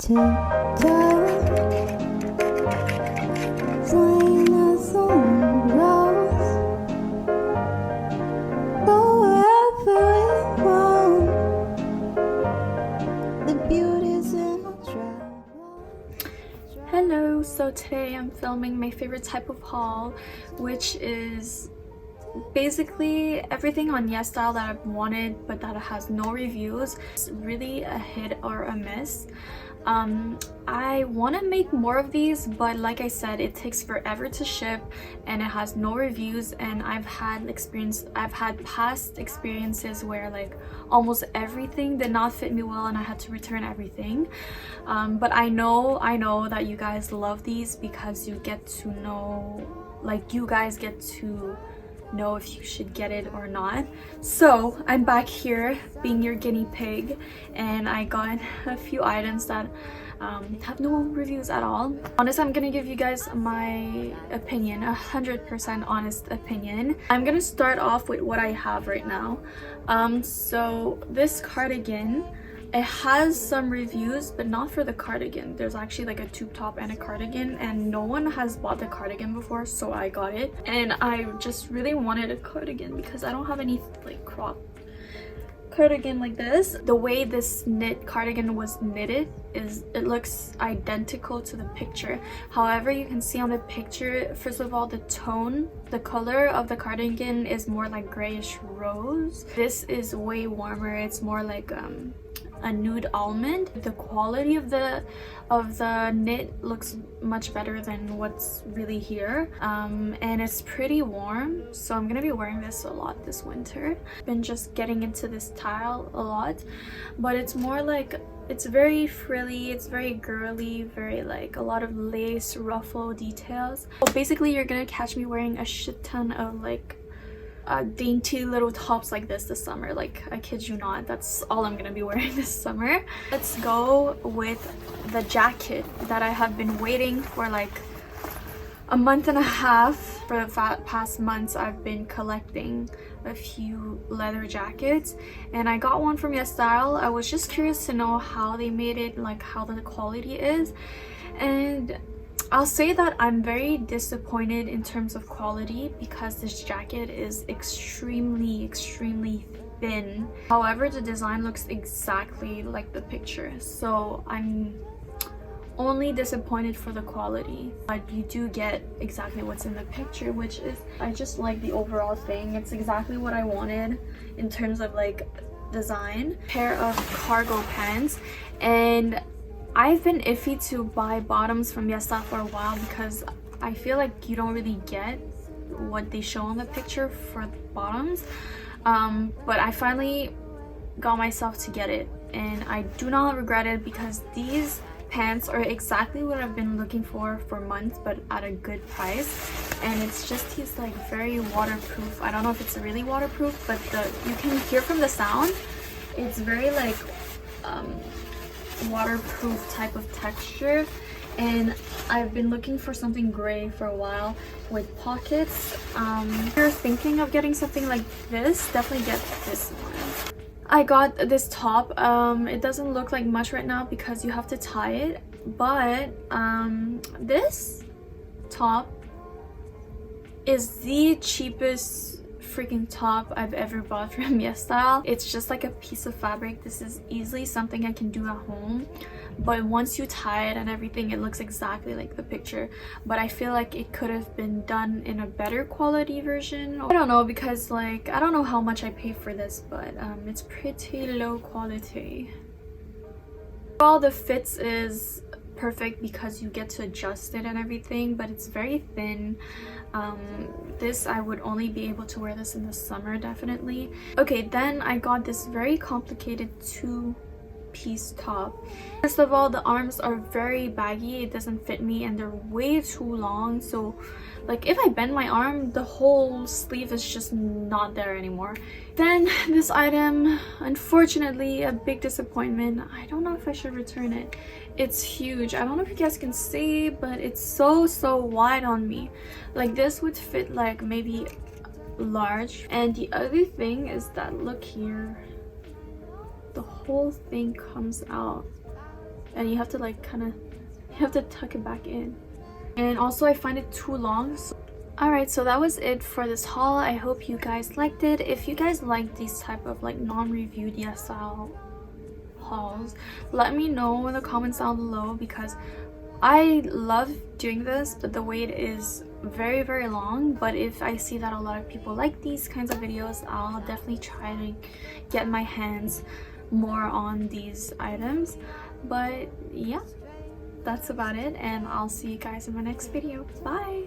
Hello, so today I'm filming my favorite type of haul, which is basically everything on Yesstyle that I've wanted but that has no reviews. It's really a hit or a miss. I want to make more of these, but like I said, it takes forever to ship and it has no reviews, and I've had past experiences where like almost everything did not fit me well and I had to return everything. But I know that you guys love these because you get to know, like, you guys get to know if you should get it or not. So I'm back here being your guinea pig, and I got a few items that have no reviews at all. Honestly, I'm gonna give you guys my opinion, 100% honest opinion. I'm gonna start off with what I have right now. So this cardigan, it has some reviews, but not for the cardigan. There's actually like a tube top and a cardigan, and no one has bought the cardigan before, so I got it. And I just really wanted a cardigan because I don't have any like crop cardigan like this. The way this knit cardigan was knitted is, it looks identical to the picture. However, you can see on the picture, first of all, the color of the cardigan is more like grayish rose. This is way warmer. It's more like a nude almond. The quality of the knit looks much better than what's really here, and it's pretty warm, so I'm gonna be wearing this a lot this winter. Been just getting into this style a lot, but it's more like, it's very frilly, it's very girly, very like a lot of lace ruffle details. So basically you're gonna catch me wearing a shit ton of like dainty little tops like this summer. Like, I kid you not, that's all I'm gonna be wearing this summer. Let's go with the jacket that I have been waiting for like a month and a half. For the past months I've been collecting a few leather jackets, and I got one from Yesstyle. I was just curious to know how they made it, like how the quality is, and I'll say that I'm very disappointed in terms of quality because this jacket is extremely thin. However, the design looks exactly like the picture, so I'm only disappointed for the quality. But you do get exactly what's in the picture, which is, I just like the overall thing. It's exactly what I wanted in terms of like design. Pair of cargo pants, and I've been iffy to buy bottoms from Yesstyle for a while because I feel like you don't really get what they show on the picture for the bottoms. But I finally got myself to get it, and I do not regret it because these pants are exactly what I've been looking for months, but at a good price. And it's just these like very waterproof. I don't know if it's really waterproof, but you can hear from the sound, it's very like waterproof type of texture. And I've been looking for something gray for a while with pockets. If you're thinking of getting something like this, definitely get this one. I got this top. It doesn't look like much right now because you have to tie it, but this top is the cheapest freaking top I've ever bought from Yesstyle. It's just like a piece of fabric. This is easily something I can do at home, but once you tie it and everything, it looks exactly like the picture. But I feel like it could have been done in a better quality version. I don't know, because like, I don't know how much I paid for this, but it's pretty low quality. All the fits is perfect because you get to adjust it and everything, but it's very thin. This, I would only be able to wear this in the summer, definitely. Okay, then I got this very complicated two-piece top. First of all, the arms are very baggy. It doesn't fit me, and they're way too long, so like if I bend my arm, the whole sleeve is just not there anymore. Then this item, unfortunately, a big disappointment. I don't know if I should return it. It's huge. I don't know if you guys can see, but it's so wide on me. Like, this would fit like maybe large. And the other thing is that, look here, the whole thing comes out. and you have to like you have to tuck it back in. And also I find it too long. Alright, so that was it for this haul. I hope you guys liked it. If you guys like these type of like non-reviewed Yesstyle hauls, let me know in the comments down below, because I love doing this, but the wait is very, very long. But if I see that a lot of people like these kinds of videos, I'll definitely try to get my hands more on these items. But yeah, that's about it, and I'll see you guys in my next video. Bye!